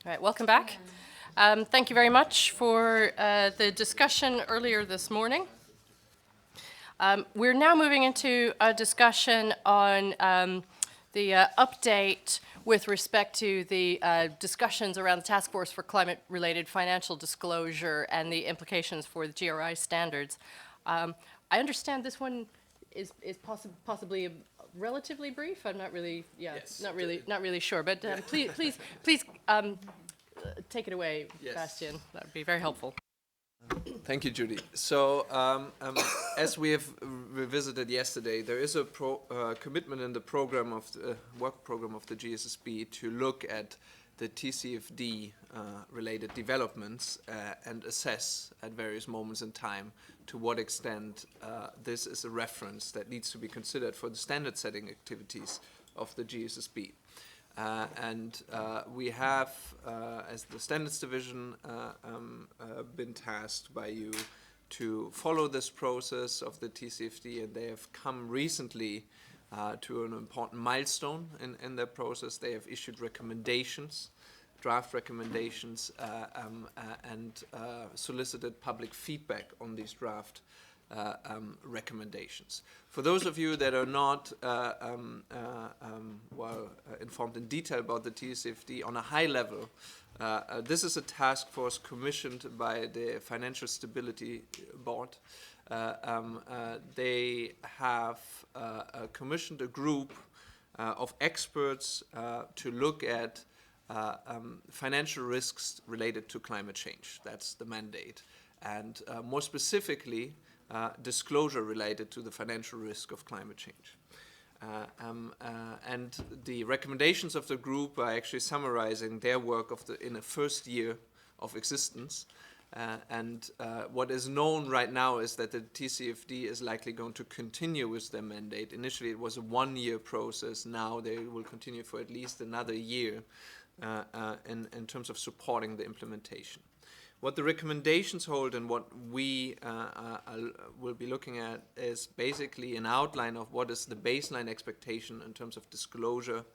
All right, welcome back. Thank you very much for the discussion earlier this morning. We're now moving into a discussion on the update with respect to the discussions around the Task Force for Climate-Related Financial Disclosure and the implications for the GRI standards. I understand this one is possibly relatively brief. I'm not really, Yes. not really sure. But please take it away, Yes. Bastian. That would be very helpful. Thank you, Judy. So, as we have revisited yesterday, there is a commitment in the program of the work program of the GSSB to look at the TCFD related developments and assess at various moments in time to what extent this is a reference that needs to be considered for the standard setting activities of the GSSB. We have, as the Standards Division, been tasked by you to follow this process of the TCFD, and they have come recently to an important milestone in their process. They have issued recommendations, draft recommendations, and solicited public feedback on these draft recommendations. For those of you that are not informed in detail about the TCFD on a high level, this is a task force commissioned by the Financial Stability Board. They have commissioned a group of experts to look at financial risks related to climate change. That's the mandate. And more specifically, disclosure related to the financial risk of climate change. And the recommendations of the group are actually summarizing their work in the first year of existence. What is known right now is that the TCFD is likely going to continue with their mandate. Initially, it was a one-year process. Now they will continue for at least another year in terms of supporting the implementation. What the recommendations hold and what we will be looking at is basically an outline of what is the baseline expectation in terms of disclosure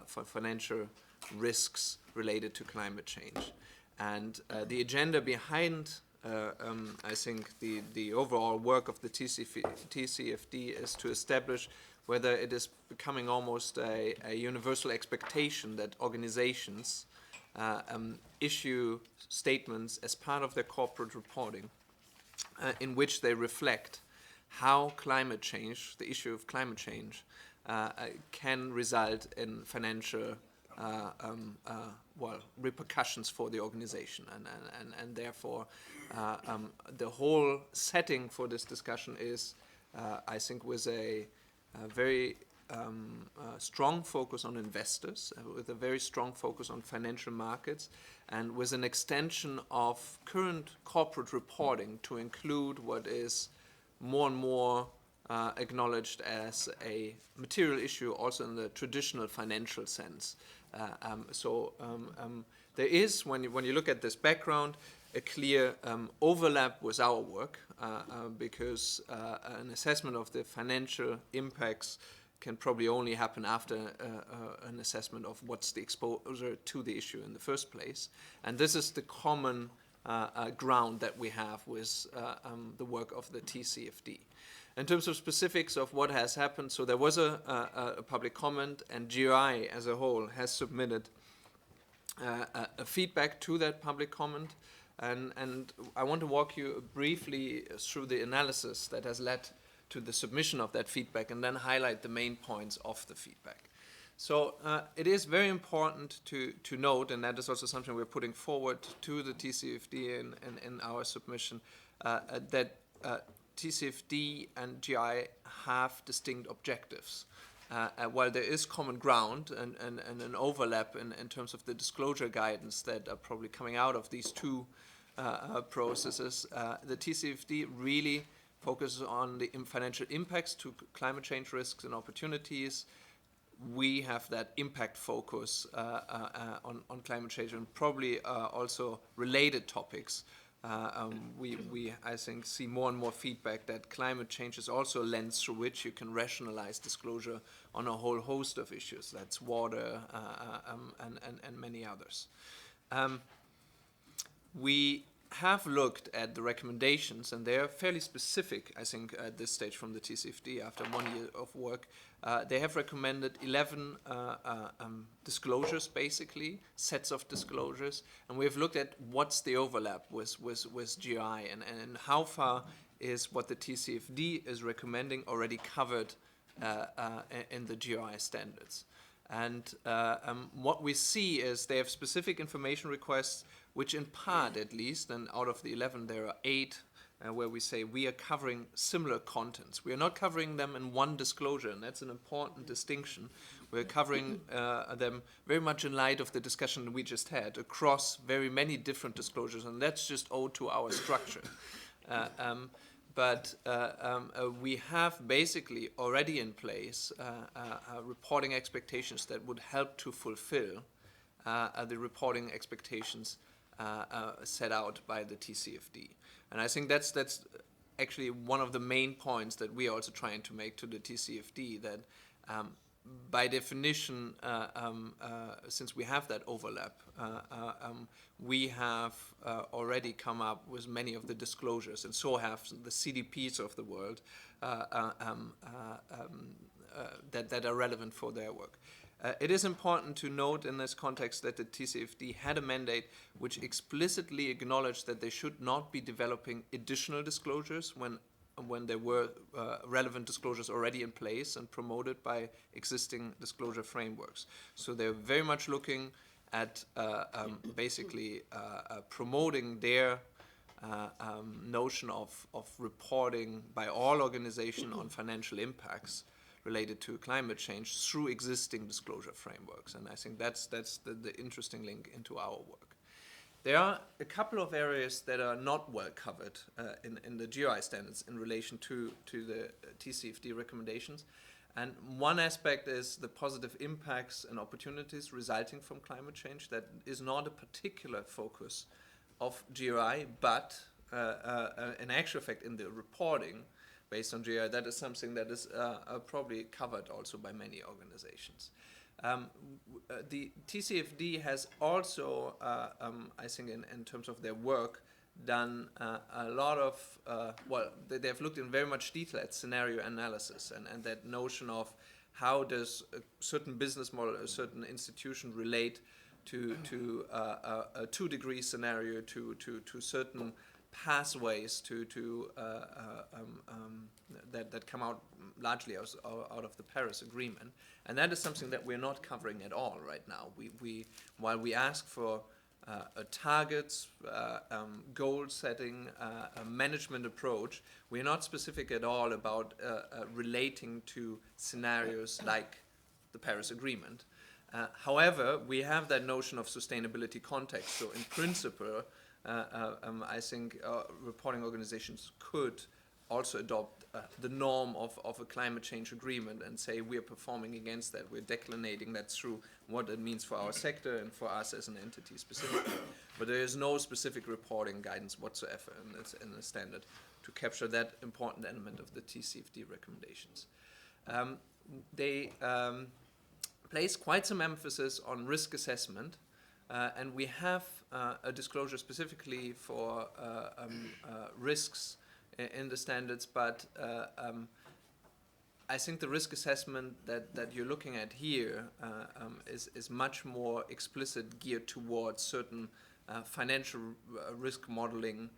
for financial risks related to climate change. And the agenda behind, I think, the overall work of the TCFD is to establish whether it is becoming almost a universal expectation that organizations issue statements as part of their corporate reporting in which they reflect how climate change, the issue of climate change, can result in financial repercussions for the organization. And therefore, the whole setting for this discussion is, I think, with a very strong focus on investors, with a very strong focus on financial markets, and with an extension of current corporate reporting to include what is more and more acknowledged as a material issue also in the traditional financial sense. There is, when you look at this background, a clear overlap with our work because an assessment of the financial impacts can probably only happen after an assessment of what's the exposure to the issue in the first place. And this is the common ground that we have with the work of the TCFD. In terms of specifics of what has happened, so there was a public comment, and GRI as a whole has submitted a feedback to that public comment. And I want to walk you briefly through the analysis that has led to the submission of that feedback and then highlight the main points of the feedback. So it is very important to note, and that is also something we're putting forward to the TCFD in our submission, that TCFD and GI have distinct objectives. While there is common ground and an overlap in terms of the disclosure guidance that are probably coming out of these two processes, the TCFD really focuses on the financial impacts to climate change risks and opportunities. We have that impact focus on climate change and probably also related topics. We, I think, see more and more feedback that climate change is also a lens through which you can rationalize disclosure on a whole host of issues. That's water and many others. We have looked at the recommendations, and they are fairly specific, I think, at this stage from the TCFD after 1 year of work. They have recommended 11 disclosures, basically, sets of disclosures, and we have looked at what's the overlap with GRI and how far is what the TCFD is recommending already covered in the GRI standards. And what we see is they have specific information requests, which in part at least, and out of the 11 there are 8 where we say we are covering similar contents. We are not covering them in one disclosure, and that's an important distinction. We're covering them very much in light of the discussion we just had across very many different disclosures, and that's just owed to our structure. But we have basically already in place reporting expectations that would help to fulfill the reporting expectations set out by the TCFD. And I think that's actually one of the main points that we are also trying to make to the TCFD, that by definition, since we have that overlap, we have already come up with many of the disclosures, and so have the CDPs of the world that are relevant for their work. It is important to note in this context that the TCFD had a mandate which explicitly acknowledged that they should not be developing additional disclosures when there were relevant disclosures already in place and promoted by existing disclosure frameworks. So they're very much looking at basically promoting their notion of reporting by all organizations on financial impacts related to climate change through existing disclosure frameworks. And I think that's the interesting link into our work. There are a couple of areas that are not well covered in the GRI standards in relation to the TCFD recommendations. And one aspect is the positive impacts and opportunities resulting from climate change. That is not a particular focus of GRI, but an actual effect in the reporting based on GRI. That is something that is probably covered also by many organizations. The TCFD has also, I think in terms of their work, done a lot of, they've looked in very much detail at scenario analysis and that notion of how does a certain business model, a certain institution relate to a 2-degree scenario, to certain pathways that come out largely out of the Paris Agreement, and that is something that we're not covering at all right now. While we ask for targets, goal setting, a management approach, we're not specific at all about relating to scenarios like the Paris Agreement. However, we have that notion of sustainability context. So in principle, I think reporting organizations could also adopt the norm of a climate change agreement and say we are performing against that. We're declinating that through what it means for our sector and for us as an entity specifically. But there is no specific reporting guidance whatsoever in the standard to capture that important element of the TCFD recommendations. They place quite some emphasis on risk assessment. And we have a disclosure specifically for risks in the standards, but I think the risk assessment that you're looking at here is much more explicit, geared towards certain financial risk modeling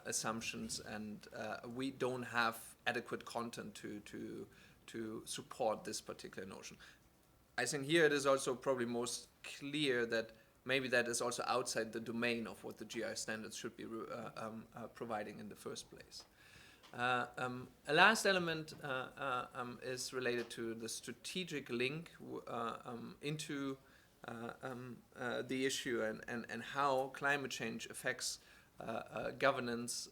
assumptions, and we don't have adequate content to support this particular notion. I think here it is also probably most clear that maybe that is also outside the domain of what the GI standards should be providing in the first place. A last element is related to the strategic link into the issue and how climate change affects governance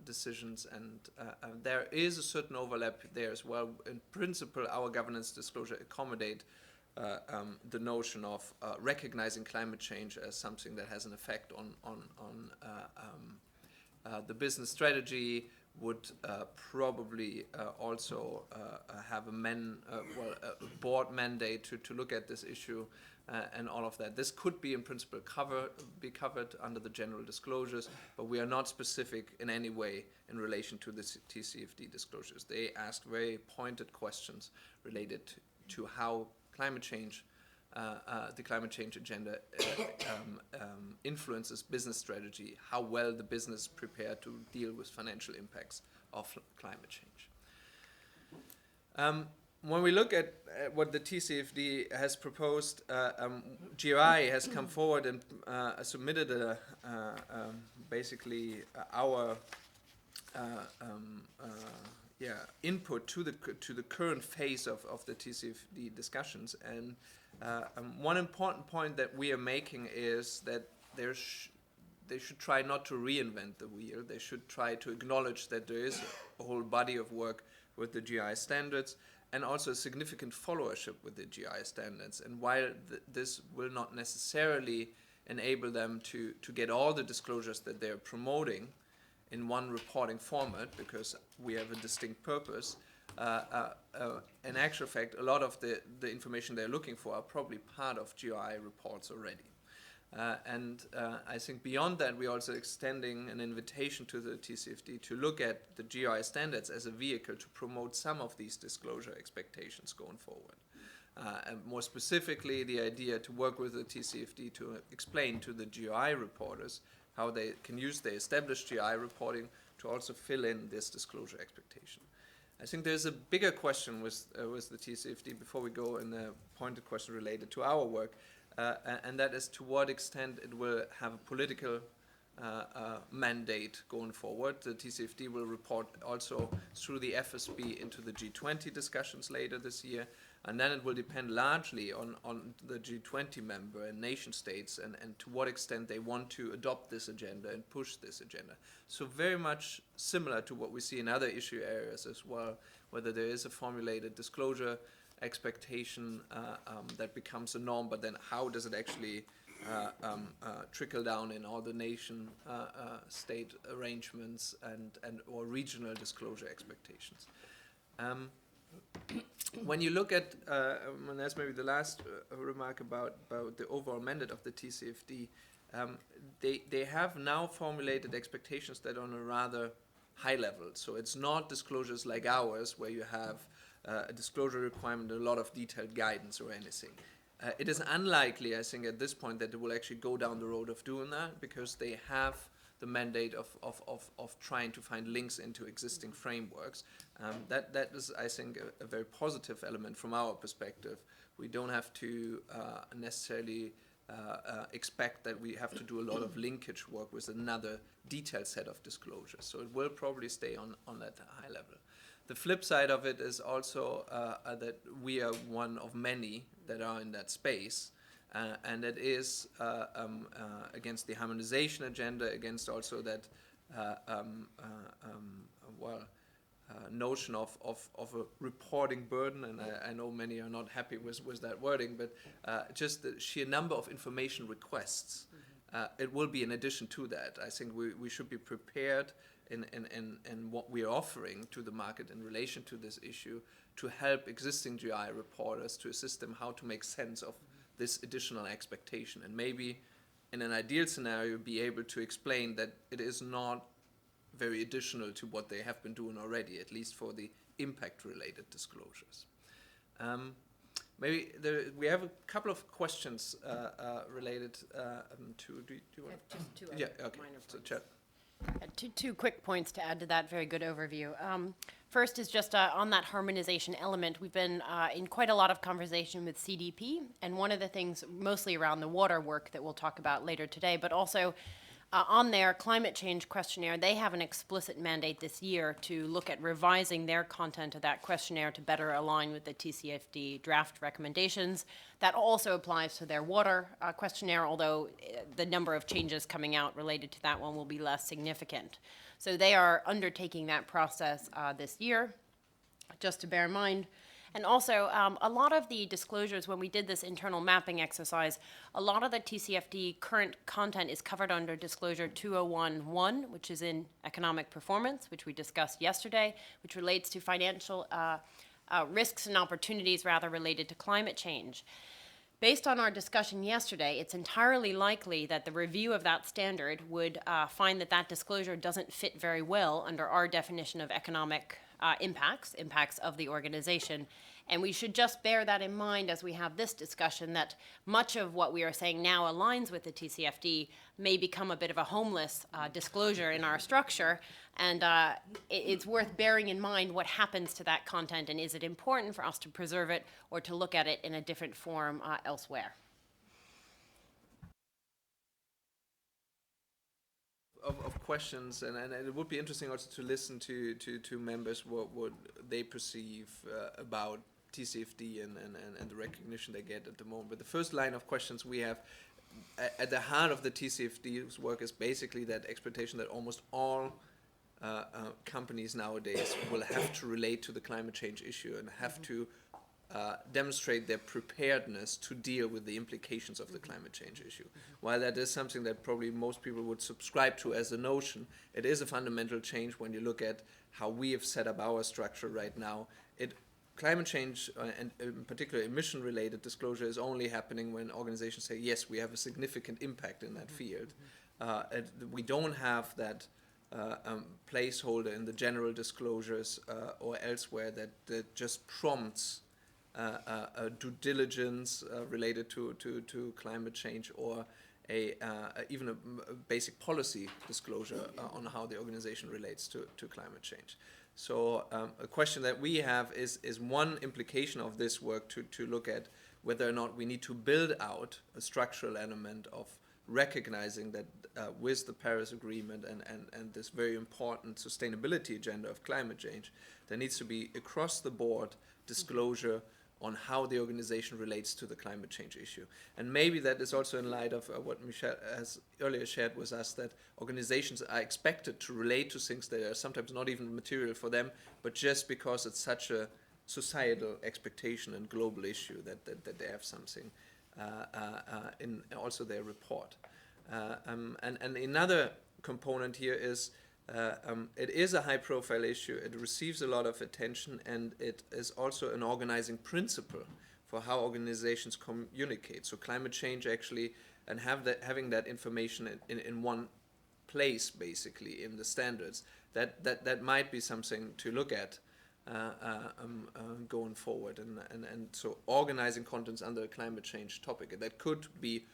decisions, and there is a certain overlap there as well. In principle, our governance disclosure accommodate the notion of recognizing climate change as something that has an effect on the business strategy. would probably also have a board mandate to look at this issue and all of that. This could be in principle be covered under the general disclosures, but we are not specific in any way in relation to the TCFD disclosures. They ask very pointed questions related to how climate change, the climate change agenda influences business strategy, how well the business is prepared to deal with financial impacts of climate change. When we look at what the TCFD has proposed, GRI has come forward and submitted basically our input to the current phase of the TCFD discussions. And one important point that we are making is that they should try not to reinvent the wheel. They should try to acknowledge that there is a whole body of work with the GI standards and also a significant followership with the GI standards. And while this will not necessarily enable them to get all the disclosures that they're promoting in one reporting format, because we have a distinct purpose, in actual fact, a lot of the information they're looking for are probably part of GI reports already. I think beyond that, we're also extending an invitation to the TCFD to look at the GI standards as a vehicle to promote some of these disclosure expectations going forward. And more specifically, the idea to work with the TCFD to explain to the GI reporters how they can use the established GI reporting to also fill in this disclosure expectation. I think there's a bigger question with the TCFD before we go in the pointed question related to our work, and that is to what extent it will have a political mandate going forward. The TCFD will report also through the FSB into the G20 discussions later this year, and then it will depend largely on the G20 member and nation states and to what extent they want to adopt this agenda and push this agenda. So very much similar to what we see in other issue areas as well, whether there is a formulated disclosure expectation that becomes a norm, but then how does it actually trickle down in all the nation state arrangements and or regional disclosure expectations. When you look at, and that's maybe the last remark about the overall mandate of the TCFD, they have now formulated expectations that are on a rather high level. So it's not disclosures like ours where you have a disclosure requirement, a lot of detailed guidance or anything. It is unlikely, I think, at this point that they will actually go down the road of doing that, because they have the mandate of trying to find links into existing frameworks. That is, I think, a very positive element from our perspective. We don't have to necessarily expect that we have to do a lot of linkage work with another detailed set of disclosures. So it will probably stay on that high level. The flip side of it is also that we are one of many that are in that space, and it is against the harmonization agenda, against also that notion of a reporting burden, and I know many are not happy with that wording, but just the sheer number of information requests, it will be in addition to that. I think we should be prepared in what we are offering to the market in relation to this issue to help existing GI reporters, to assist them how to make sense of this additional expectation, and maybe in an ideal scenario be able to explain that it is not very additional to what they have been doing already, at least for the impact-related disclosures. Maybe we have a couple of questions related to. Do you want? Just two Yeah. Okay. minor So, points. Chad. Two quick points to add to that very good overview. First is just on that harmonization element. We've been in quite a lot of conversation with CDP, and one of the things mostly around the water work that we'll talk about later today, but also on their climate change questionnaire, they have an explicit mandate this year to look at revising their content of that questionnaire to better align with the TCFD draft recommendations. That also applies to their water questionnaire, although the number of changes coming out related to that one will be less significant. So they are undertaking that process this year, just to bear in mind. And also, a lot of the disclosures, when we did this internal mapping exercise, a lot of the TCFD current content is covered under disclosure 2011, which is in economic performance, which we discussed yesterday, which relates to financial risks and opportunities rather related to climate change. Based on our discussion yesterday, it's entirely likely that the review of that standard would find that that disclosure doesn't fit very well under our definition of economic impacts of the organization. And we should just bear that in mind as we have this discussion, that much of what we are saying now aligns with the TCFD may become a bit of a homeless disclosure in our structure. And it's worth bearing in mind what happens to that content, and is it important for us to preserve it or to look at it in a different form elsewhere. Of questions, and it would be interesting also to listen to members what they perceive about TCFD and the recognition they get at the moment. But the first line of questions we have at the heart of the TCFD's work is basically that expectation that almost all companies nowadays will have to relate to the climate change issue and have to demonstrate their preparedness to deal with the implications of the climate change issue. While that is something that probably most people would subscribe to as a notion, it is a fundamental change when you look at how we have set up our structure right now. Climate change, and in particular emission-related disclosure, is only happening when organizations say, yes, we have a significant impact in that field. We don't have that placeholder in the general disclosures or elsewhere that just prompts due diligence related to climate change, or even a basic policy disclosure on how the organization relates to climate change. So a question that we have is one implication of this work to look at whether or not we need to build out a structural element of recognizing that with the Paris Agreement and this very important sustainability agenda of climate change, there needs to be across the board disclosure on how the organization relates to the climate change issue. And maybe that is also in light of what Michel has earlier shared with us, that organizations are expected to relate to things that are sometimes not even material for them, but just because it's such a societal expectation and global issue that they have something in also their report. And another component here is it is a high-profile issue. It receives a lot of attention, and it is also an organizing principle for how organizations communicate. So climate change actually, and having that information in one place, basically, in the standards, that might be something to look at going forward. And so organizing contents under a climate change topic, that could be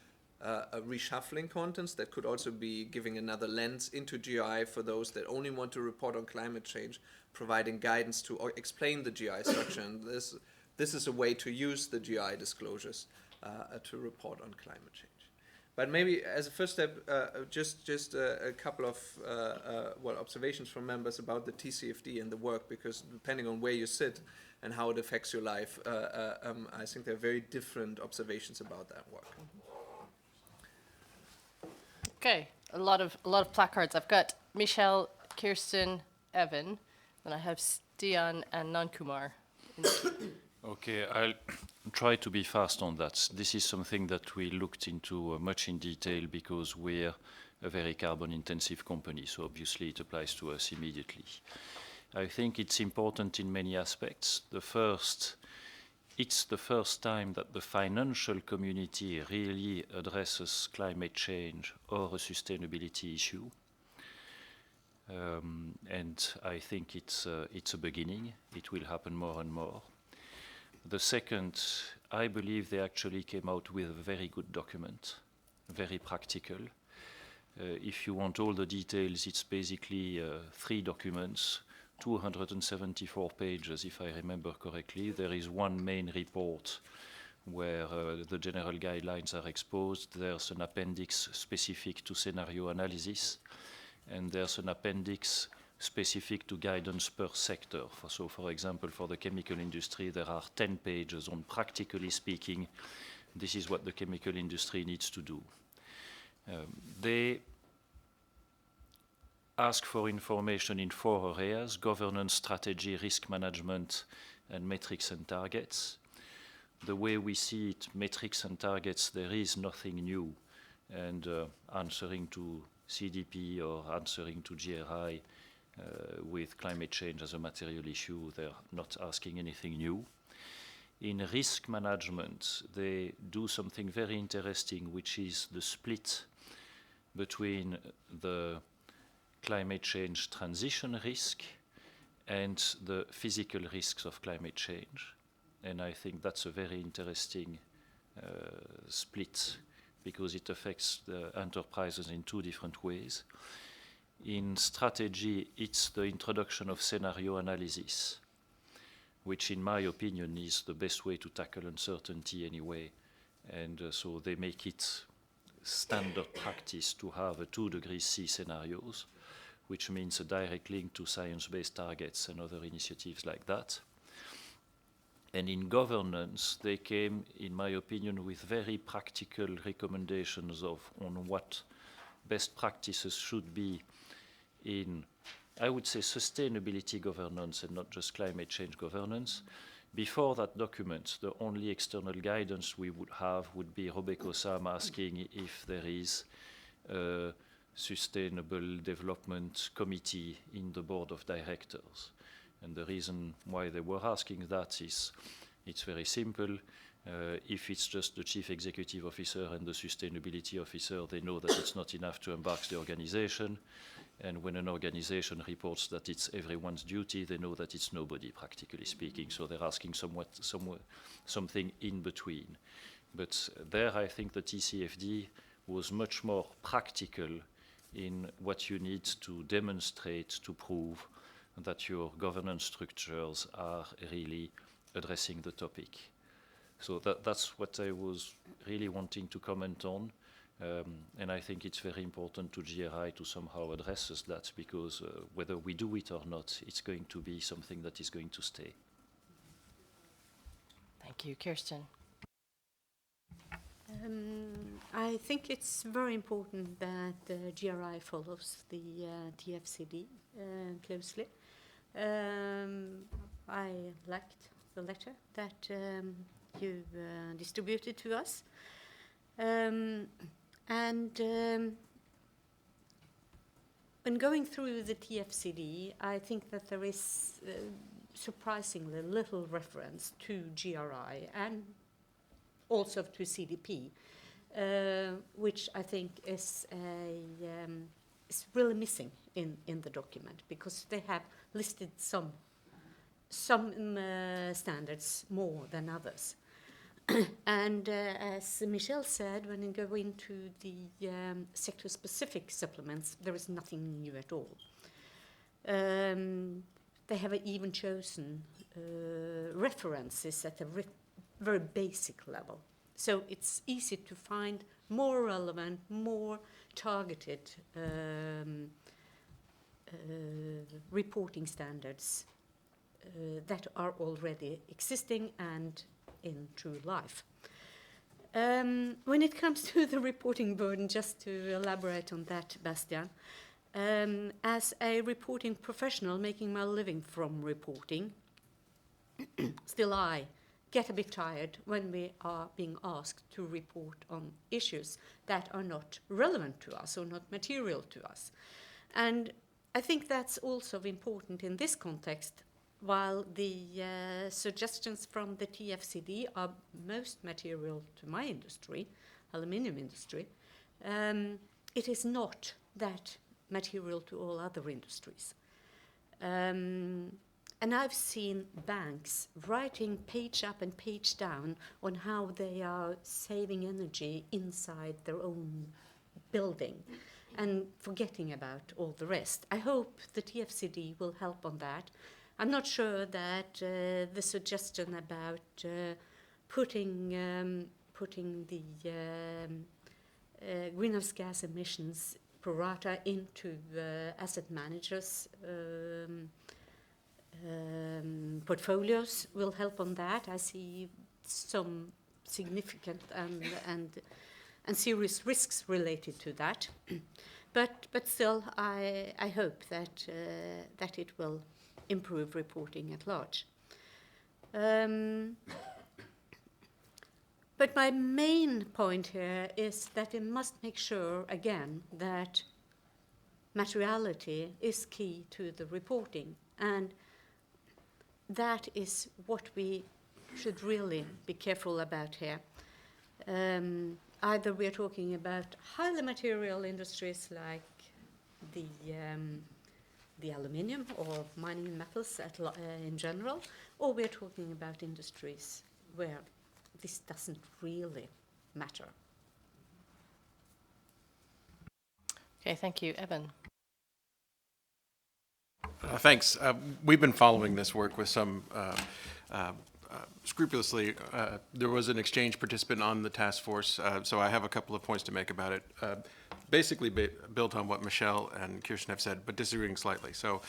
reshuffling contents, that could also be giving another lens into GRI for those that only want to report on climate change, providing guidance to explain the GRI structure. And this is a way to use the GRI disclosures to report on climate change. But maybe as a first step, just a couple of observations from members about the TCFD and the work, because depending on where you sit and how it affects your life, I think there are very different observations about that work. Okay, a lot of placards. I've got Michel, Kirsten, Evan, then I have Stian and Nankumar. Okay, I'll try to be fast on that. This is something that we looked into much in detail because we're a very carbon-intensive company, so obviously it applies to us immediately. I think it's important in many aspects. It's the first time that the financial community really addresses climate change or a sustainability issue. And I think it's a beginning. It will happen more and more. The second, I believe they actually came out with a very good document, very practical. If you want all the details, it's basically 3 documents, 274 pages, if I remember correctly. There is one main report where the general guidelines are exposed. There's an appendix specific to scenario analysis, and there's an appendix specific to guidance per sector. So, for example, for the chemical industry, there are 10 pages on, practically speaking, this is what the chemical industry needs to do. They ask for information in 4 areas: governance, strategy, risk management, and metrics and targets. The way we see it, metrics and targets, there is nothing new. And answering to CDP or answering to GRI with climate change as a material issue, they're not asking anything new. In risk management, they do something very interesting, which is the split between the climate change transition risk and the physical risks of climate change. And I think that's a very interesting split, because it affects the enterprises in two different ways. In strategy, it's the introduction of scenario analysis, which in my opinion is the best way to tackle uncertainty anyway. And so they make it standard practice to have a 2 degrees C scenarios, which means a direct link to science-based targets and other initiatives like that. And in governance, they came, in my opinion, with very practical recommendations on what best practices should be in, I would say, sustainability governance and not just climate change governance. Before that document, the only external guidance we would have would be Robeco-Sam asking if there is a Sustainable Development Committee in the board of directors. And the reason why they were asking that is it's very simple. If it's just the chief executive officer and the sustainability officer, they know that it's not enough to embark the organization. And when an organization reports that it's everyone's duty, they know that it's nobody, practically speaking. So they're asking something in between. But there, I think the TCFD was much more practical in what you need to demonstrate to prove that your governance structures are really addressing the topic. So that's what I was really wanting to comment on. And I think it's very important to GRI to somehow address that, because whether we do it or not, it's going to be something that is going to stay. Thank you. Kirsten. I think it's very important that the GRI follows the TFCD closely. I liked the letter that you distributed to us. And when going through the TFCD, I think that there is surprisingly little reference to GRI and also to CDP, which I think is really missing in the document, because they have listed some standards more than others. And as Michelle said, when you go into the sector-specific supplements, there is nothing new at all. They have even chosen references at a very basic level. So it's easy to find more relevant, more targeted reporting standards that are already existing and in true life. When it comes to the reporting burden, just to elaborate on that, Bastian, as a reporting professional making my living from reporting, still I get a bit tired when we are being asked to report on issues that are not relevant to us or not material to us. And I think that's also important in this context. While the suggestions from the TFCD are most material to my industry, aluminium industry, it is not that material to all other industries. And I've seen banks writing page up and page down on how they are saving energy inside their own building and forgetting about all the rest. I hope the TFCD will help on that. I'm not sure that the suggestion about putting the greenhouse gas emissions pro rata into asset managers' portfolios will help on that. I see some significant and serious risks related to that, but still, I hope that it will improve reporting at large. But my main point here is that we must make sure, again, that materiality is key to the reporting. And that is what we should really be careful about here. Either we're talking about highly material industries like the aluminium or mining and metals in general, or we're talking about industries where this doesn't really matter. Okay, thank you. Evan? Thanks. We've been following this work with some scrupulously. There was an exchange participant on the task force, so I have a couple of points to make about it. Basically built on what Michelle and Kirsten have said, but disagreeing slightly. So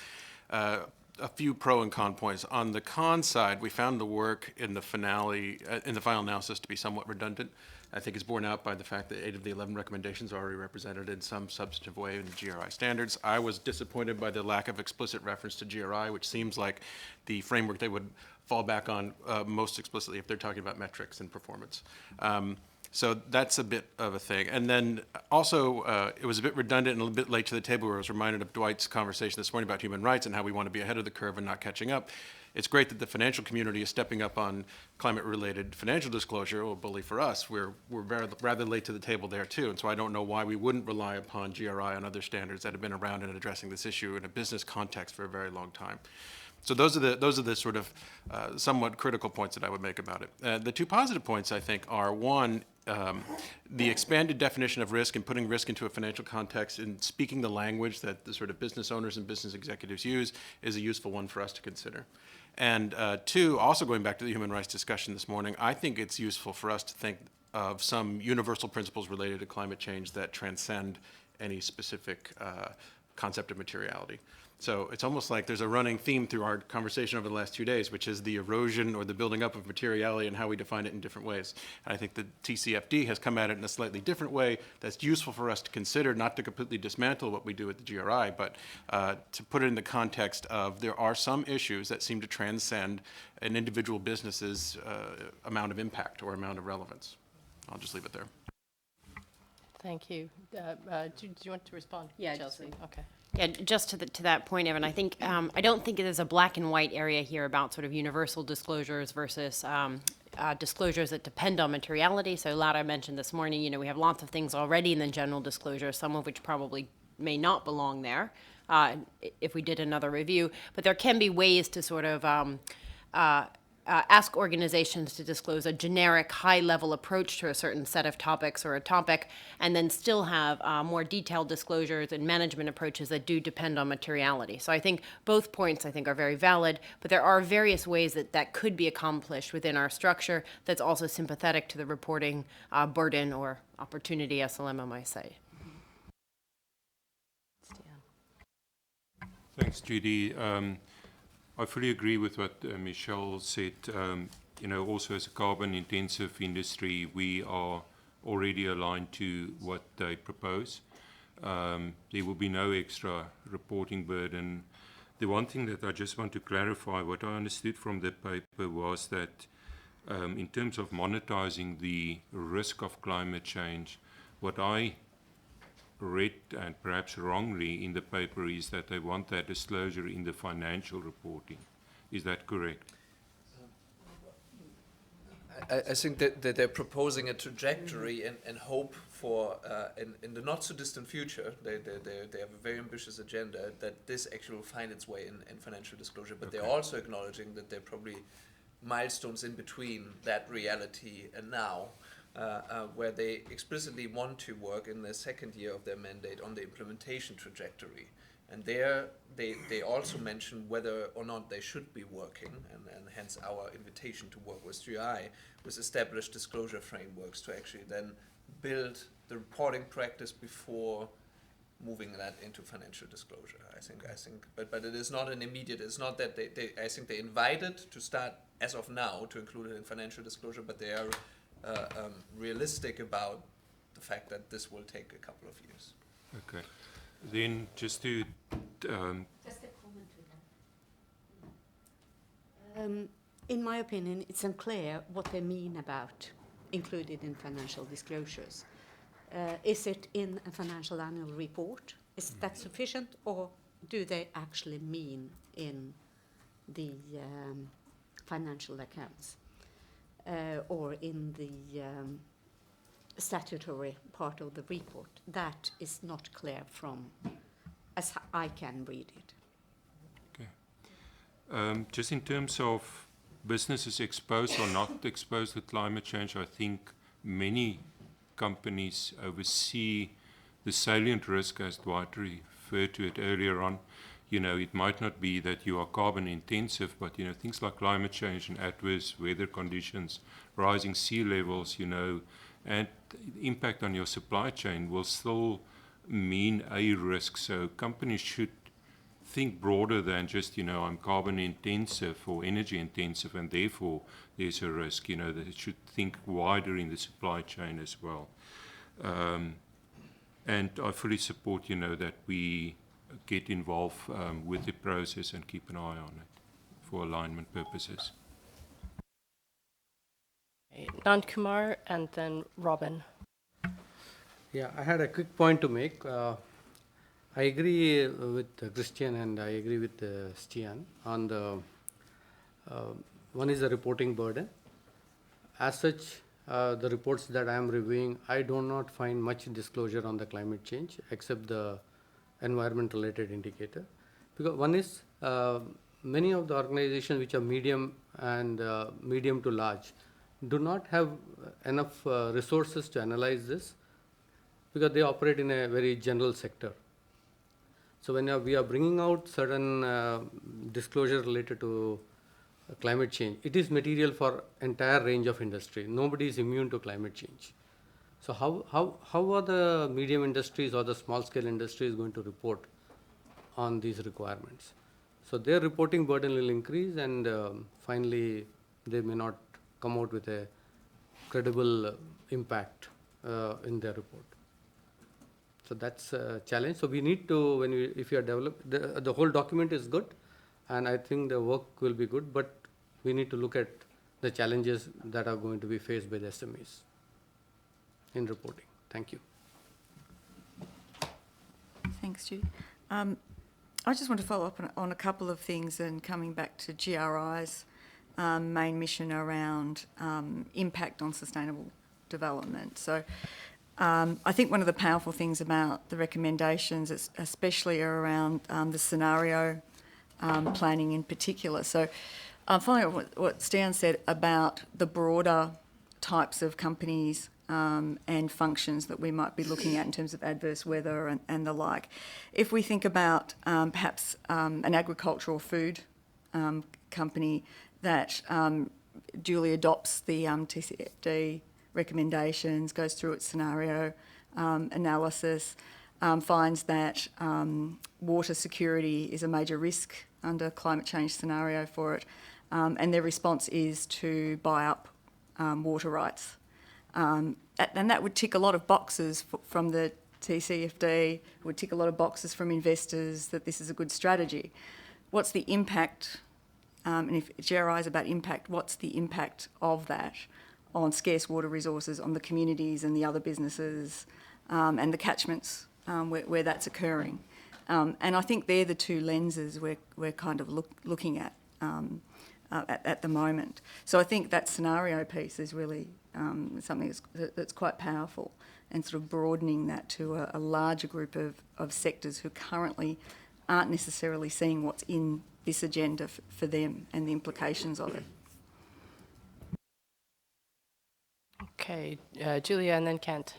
a few pro and con points. On the con side, we found the work in the finale, in the final analysis, to be somewhat redundant. I think it's borne out by the fact that 8 of the 11 recommendations are already represented in some substantive way in the GRI standards. I was disappointed by the lack of explicit reference to GRI, which seems like the framework they would fall back on most explicitly if they're talking about metrics and performance. So that's a bit of a thing. And then also, it was a bit redundant and a little bit late to the table where I was reminded of Dwight's conversation this morning about human rights and how we want to be ahead of the curve and not catching up. It's great that the financial community is stepping up on climate-related financial disclosure. Well, bully for us, we're rather late to the table there too. And so I don't know why we wouldn't rely upon GRI and other standards that have been around in addressing this issue in a business context for a very long time. So those are the sort of somewhat critical points that I would make about it. The two positive points, I think, are one, the expanded definition of risk and putting risk into a financial context and speaking the language that the sort of business owners and business executives use is a useful one for us to consider. And two, also going back to the human rights discussion this morning, I think it's useful for us to think of some universal principles related to climate change that transcend any specific concept of materiality. So it's almost like there's a running theme through our conversation over the last 2 days, which is the erosion or the building up of materiality and how we define it in different ways. And I think the TCFD has come at it in a slightly different way that's useful for us to consider, not to completely dismantle what we do at the GRI, but to put it in the context of there are some issues that seem to transcend an individual business's amount of impact or amount of relevance. I'll just leave it there. Thank you. Do you want to respond, Yeah, Chelsea? Okay. Yeah, just to that point, Evan, I think I don't think it is a black and white area here about sort of universal disclosures versus disclosures that depend on materiality. So Lara mentioned this morning, you know, we have lots of things already in the general disclosure, some of which probably may not belong there if we did another review. But there can be ways to sort of ask organizations to disclose a generic high-level approach to a certain set of topics or a topic, and then still have more detailed disclosures and management approaches that do depend on materiality. So I think both points, I think, are very valid, but there are various ways that that could be accomplished within our structure that's also sympathetic to the reporting burden or opportunity, as Salema might say. Thanks, Judy. I fully agree with what Michelle said. You know, also as a carbon-intensive industry, we are already aligned to what they propose. There will be no extra reporting burden. The one thing that I just want to clarify, what I understood from the paper was that in terms of monetizing the risk of climate change, what I read, and perhaps wrongly, in the paper is that they want that disclosure in the financial reporting. Is that correct? I think that they're proposing a trajectory and hope for, in the not-so-distant future, they have a very ambitious agenda, that this actually will find its way in financial disclosure. But they're also acknowledging that there are probably milestones in between that reality and now, where they explicitly want to work in the second year of their mandate on the implementation trajectory. And there they also mention whether or not they should be working, and hence our invitation to work with GRI, with established disclosure frameworks to actually then build the reporting practice before moving that into financial disclosure. I think, but it is not an immediate, it's not that I think they invited to start as of now to include it in financial disclosure, but they are realistic about the fact that this will take a couple of years. Okay. Then just to... Just a comment to that. in my opinion, it's unclear what they mean about included in financial disclosures. Is it in a financial annual report? Is that sufficient, or do they actually mean in the financial accounts or in the statutory part of the report? That is not clear from, as I can read it. Okay. Just in terms of businesses exposed or not exposed to climate change, I think many companies oversee the salient risk, as Dwight referred to it earlier on. You know, it might not be that you are carbon intensive, but, you know, things like climate change and adverse weather conditions, rising sea levels, you know, and impact on your supply chain will still mean a risk. So companies should think broader than just, you know, I'm carbon intensive or energy intensive and therefore there's a risk. You know, they should think wider in the supply chain as well. And I fully support, you know, that we get involved with the process and keep an eye on it for alignment purposes. Nand Kumar and then Robin. Yeah, I had a quick point to make. I agree with Christian and I agree with Stian on the one is the reporting burden. As such, the reports that I am reviewing, I do not find much disclosure on the climate change except the environment related indicator. Because one is many of the organizations which are medium and medium to large do not have enough resources to analyze this because they operate in a very general sector. So when we are bringing out certain disclosure related to climate change, it is material for entire range of industry. Nobody is immune to climate change. So how are the medium industries or the small scale industries going to report on these requirements? So their reporting burden will increase and finally they may not come out with a credible impact in their report. So that's a challenge. So we need to, if you are developed, the whole document is good, and I think the work will be good, but we need to look at the challenges that are going to be faced by the SMEs in reporting. Thank you. Thanks, Judy. I just want to follow up on a couple of things and coming back to GRI's main mission around impact on sustainable development. So I think one of the powerful things about the recommendations, especially around the scenario planning in particular. So following up what Stian said about the broader types of companies and functions that we might be looking at in terms of adverse weather and the like. If we think about perhaps an agricultural food company that duly adopts the TCFD recommendations, goes through its scenario analysis, finds that water security is a major risk under climate change scenario for it, and their response is to buy up water rights. And that would tick a lot of boxes from the TCFD, would tick a lot of boxes from investors that this is a good strategy. What's the impact, and if GRI is about impact, what's the impact of that on scarce water resources, on the communities and the other businesses and the catchments where that's occurring? And I think they're the two lenses we're kind of looking at the moment. So I think that scenario piece is really something that's quite powerful, and sort of broadening that to a larger group of sectors who currently aren't necessarily seeing what's in this agenda for them and the implications of it. Okay, Julia and then Kent.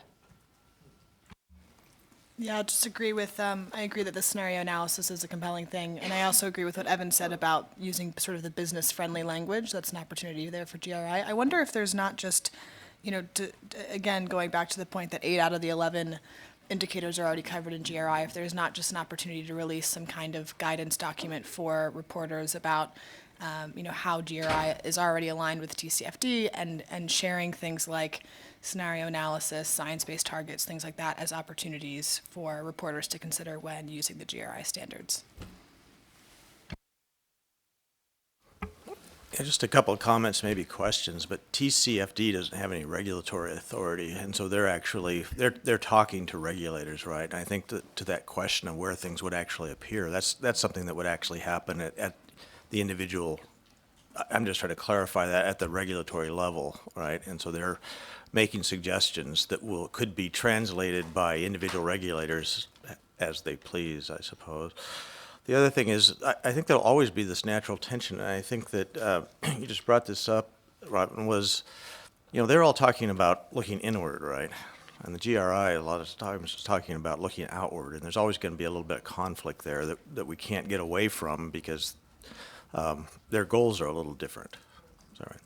Yeah, I'll just agree with, I agree that the scenario analysis is a compelling thing, and I also agree with what Evan said about using sort of the business-friendly language. That's an opportunity there for GRI. I wonder if there's not just, you know, again, going back to the point that 8 out of the 11 indicators are already covered in GRI, if there's not just an opportunity to release some kind of guidance document for reporters about you know, how GRI is already aligned with TCFD and sharing things like scenario analysis, science-based targets, things like that as opportunities for reporters to consider when using the GRI standards. Yeah, just a couple of comments, maybe questions, but TCFD doesn't have any regulatory authority, and so they're talking to regulators, right? And I think to that question of where things would actually appear, that's something that would actually happen at the individual. I'm just trying to clarify that at the regulatory level, right? And so they're making suggestions that could be translated by individual regulators as they please, I suppose. The other thing is, I think there'll always be this natural tension, and I think that you just brought this up, Robin, was, they're all talking about looking inward, right? And the GRI a lot of times is talking about looking outward, and there's always going to be a little bit of conflict there that we can't get away from because their goals are a little different. Is that right?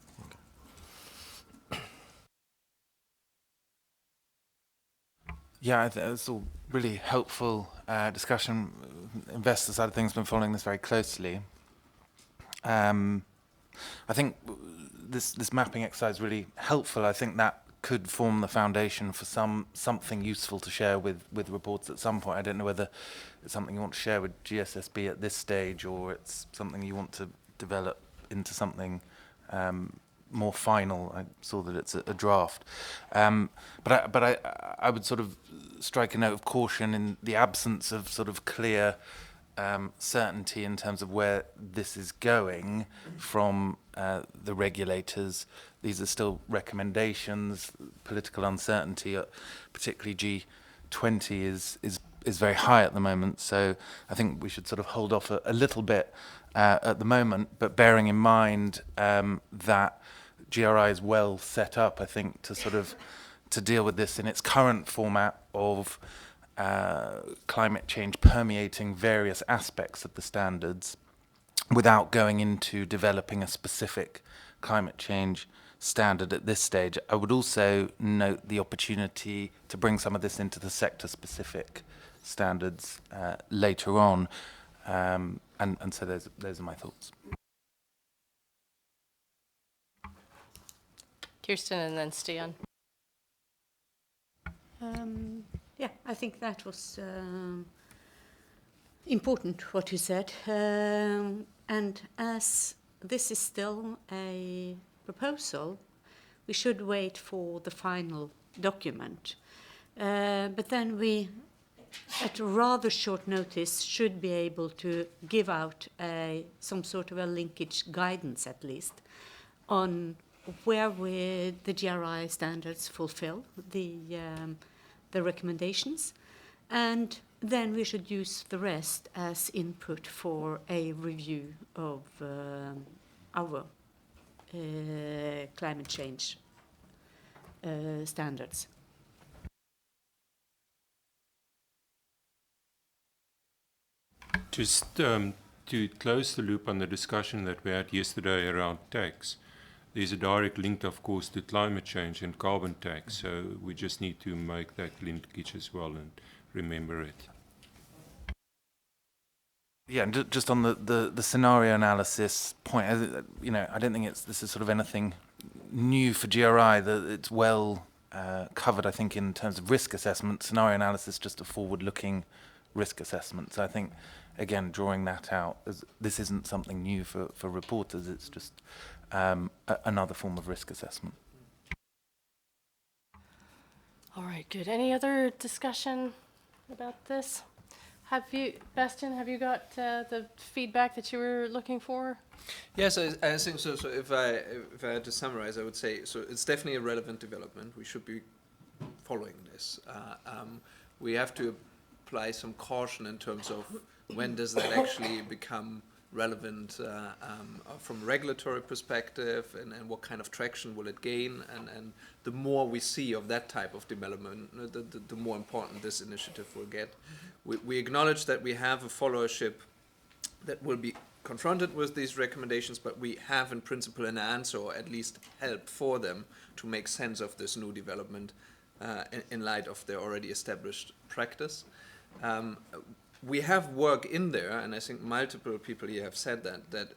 Yeah, it's all really helpful discussion. Investor side of things been following this very closely. I think this mapping exercise is really helpful. I think that could form the foundation for something useful to share with reports at some point. I don't know whether it's something you want to share with GSSB at this stage, or it's something you want to develop into something more final. I saw that it's a draft, but I would sort of strike a note of caution in the absence of sort of clear certainty in terms of where this is going from the regulators. These are still recommendations. Political uncertainty, particularly G20, is very high at the moment. So I think we should sort of hold off a little bit at the moment, but bearing in mind that GRI is well set up, I think, to deal with this in its current format of climate change permeating various aspects of the standards without going into developing a specific climate change standard at this stage. I would also note the opportunity to bring some of this into the sector-specific standards later on. And so those are my thoughts. Kirsten and then Stian. Yeah, I think that was important what you said. And as this is still a proposal, we should wait for the final document. But then we, at a rather short notice, should be able to give out some sort of a linkage guidance, at least, on where the GRI standards fulfill the recommendations, and then we should use the rest as input for a review of our climate change standards. Just to close the loop on the discussion that we had yesterday around tax, there's a direct link, of course, to climate change and carbon tax, so we just need to make that linkage as well and remember it. Yeah, and just on the scenario analysis point, I don't think this is sort of anything new for GRI. It's well covered, I think, in terms of risk assessment. Scenario analysis, just a forward-looking risk assessment. So I think, again, drawing that out, this isn't something new for reporters. It's just another form of risk assessment. All right, good. Any other discussion about this? Bastian, have you got the feedback that you were looking for? Yes, I think so. So if I had to summarize, I would say, so it's definitely a relevant development. We should be following this. We have to apply some caution in terms of when does that actually become relevant from a regulatory perspective, and what kind of traction will it gain, and the more we see of that type of development, the more important this initiative will get. We acknowledge that we have a followership that will be confronted with these recommendations, but we have in principle an answer, or at least help for them to make sense of this new development in light of their already established practice. We have work in there, and I think multiple people here have said that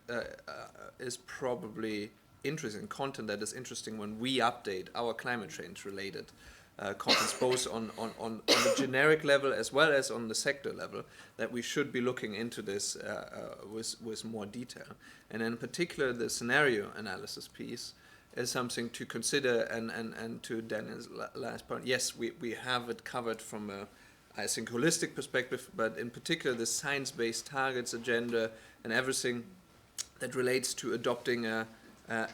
is probably interesting content that is interesting when we update our climate change related conference, both on the generic level as well as on the sector level, that we should be looking into this with more detail. And in particular, the scenario analysis piece is something to consider, and to Daniel's last point, yes, we have it covered from a, I think, holistic perspective, but in particular the science-based targets agenda and everything that relates to adopting a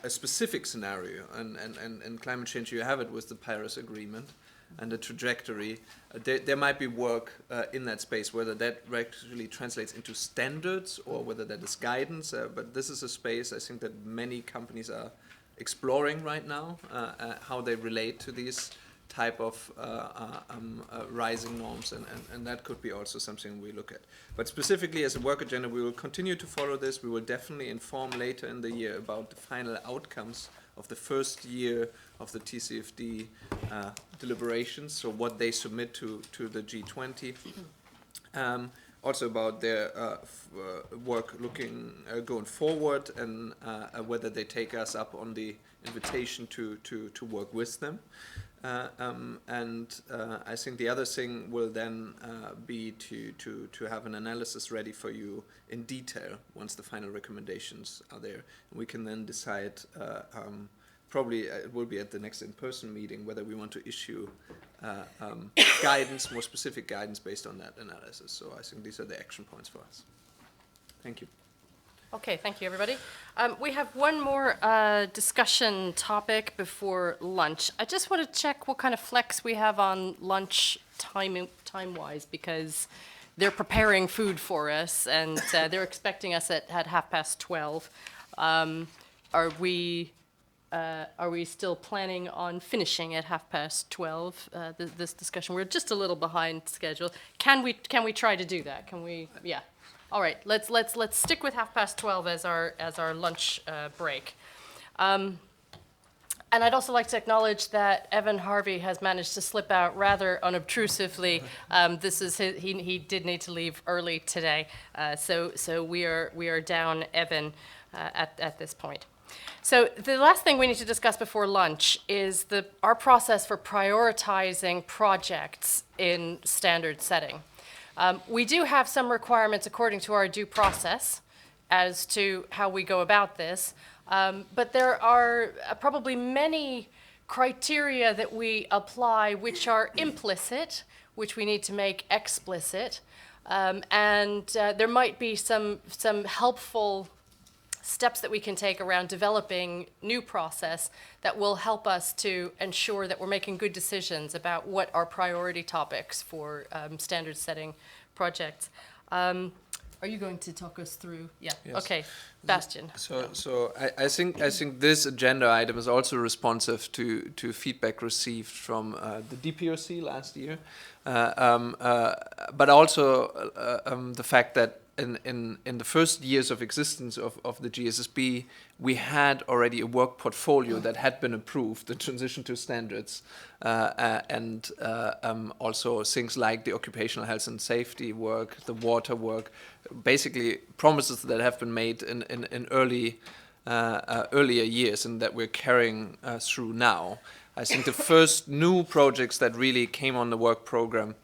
specific scenario, and climate change, you have it with the Paris Agreement and the trajectory. There might be work in that space, whether that actually translates into standards or whether that is guidance, but this is a space I think that many companies are exploring right now, how they relate to these type of rising norms, and that could be also something we look at. But specifically as a work agenda, we will continue to follow this. We will definitely inform later in the year about the final outcomes of the first year of the TCFD deliberations, so what they submit to the G20. Also about their work looking going forward, and whether they take us up on the invitation to work with them. I think the other thing will then be to have an analysis ready for you in detail once the final recommendations are there. And we can then decide, probably it will be at the next in-person meeting, whether we want to issue guidance, more specific guidance based on that analysis. So I think these are the action points for us. Thank you. Okay, thank you, everybody. We have one more discussion topic before lunch. I just want to check what kind of flex we have on lunch time-wise, because they're preparing food for us, and they're expecting us at 12:30. Are we still planning on finishing at 12:30 this discussion? We're just a little behind schedule. Can we try to do that? Can we? Yeah. All right. Let's stick with 12:30 as our lunch break. And I'd also like to acknowledge that Evan Harvey has managed to slip out rather unobtrusively. This is he did need to leave early today, so we are down Evan at this point. So the last thing we need to discuss before lunch is our process for prioritizing projects in standard setting. We do have some requirements according to our due process as to how we go about this, but there are probably many criteria that we apply which are implicit, which we need to make explicit, and there might be some helpful steps that we can take around developing new process that will help us to ensure that we're making good decisions about what are priority topics for standard setting projects. Are you going to talk us through? Yeah. Yes. Okay, Bastian. So I think this agenda item is also responsive to feedback received from the DPRC last year, but also the fact that in the first years of existence of the GSSB, we had already a work portfolio that had been approved, the transition to standards, and also things like the occupational health and safety work, the water work, basically promises that have been made in earlier years and that we're carrying through now. I think the first new projects that really came on the work program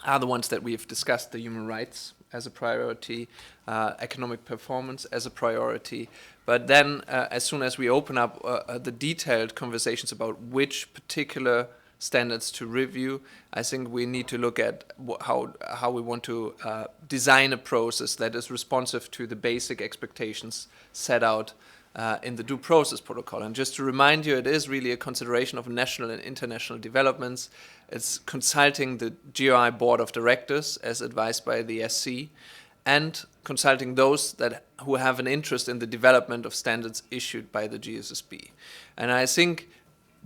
are the ones that we've discussed, the human rights as a priority, economic performance as a priority. But then as soon as we open up the detailed conversations about which particular standards to review, I think we need to look at how we want to design a process that is responsive to the basic expectations set out in the due process protocol. And just to remind you, it is really a consideration of national and international developments. It's consulting the GRI Board of Directors as advised by the SC, and consulting those who have an interest in the development of standards issued by the GSSB. And I think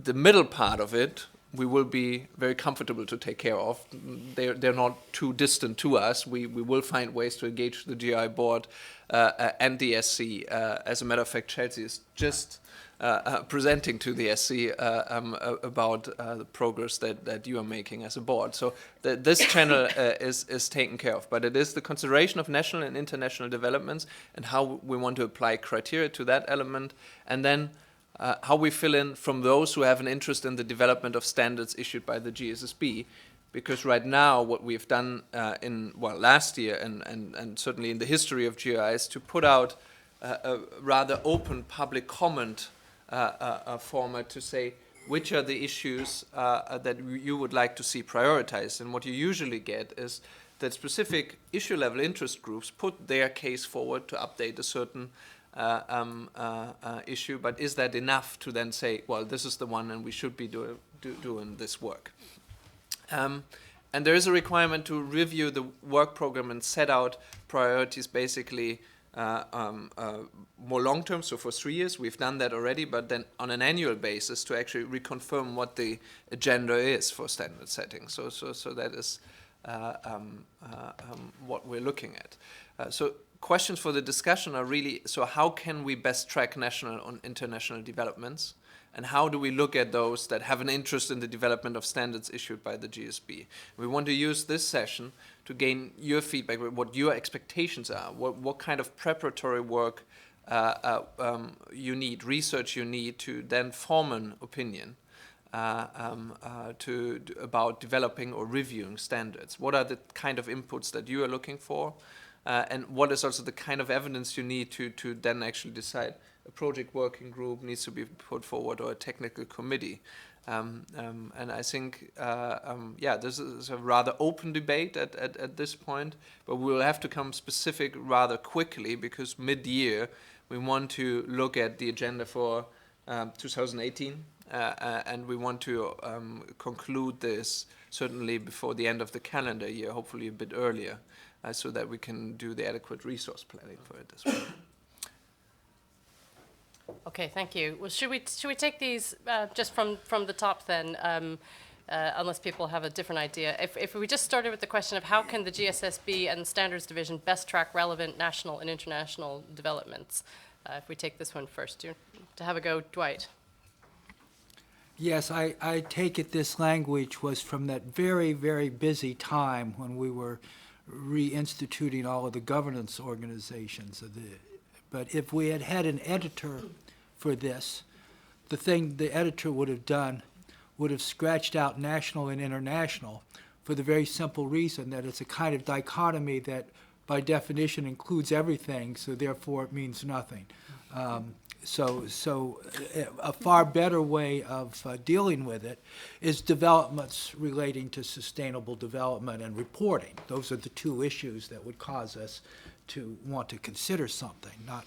the middle part of it, we will be very comfortable to take care of. They're not too distant to us. We will find ways to engage the GI board and the SC. As a matter of fact, Chelsea is just presenting to the SC about the progress that you are making as a board. So this channel is taken care of. But it is the consideration of national and international developments and how we want to apply criteria to that element. And then how we fill in from those who have an interest in the development of standards issued by the GSSB. Because right now, what we've done last year and certainly in the history of GRI is to put out a rather open public comment format to say which are the issues that you would like to see prioritized. And what you usually get is that specific issue-level interest groups put their case forward to update a certain issue, but is that enough to then say, well, this is the one and we should be doing this work? And there is a requirement to review the work program and set out priorities basically more long-term, so for 3 years. We've done that already, but then on an annual basis to actually reconfirm what the agenda is for standard setting. So that is what we're looking at. So questions for the discussion are really, so how can we best track national and international developments? And how do we look at those that have an interest in the development of standards issued by the GSB? We want to use this session to gain your feedback, what your expectations are, what kind of preparatory work you need, research you need to then form an opinion about developing or reviewing standards. What are the kind of inputs that you are looking for? And what is also the kind of evidence you need to then actually decide a project working group needs to be put forward or a technical committee. And I think, this is a rather open debate at this point, but we'll have to come specific rather quickly because mid-year we want to look at the agenda for 2018 and we want to conclude this certainly before the end of the calendar year, hopefully a bit earlier, so that we can do the adequate resource planning for it as well. Okay, thank you. Well, should we take these just from the top then, unless people have a different idea? If we just started with the question of how can the GSSB and Standards Division best track relevant national and international developments? If we take this one first, to have a go, Dwight. Yes, I take it this language was from that very, very busy time when we were reinstituting all of the governance organizations of the. But if we had had an editor for this, the thing the editor would have done would have scratched out national and international for the very simple reason that it's a kind of dichotomy that by definition includes everything, so therefore it means nothing. So a far better way of dealing with it is developments relating to sustainable development and reporting. Those are the two issues that would cause us to want to consider something, not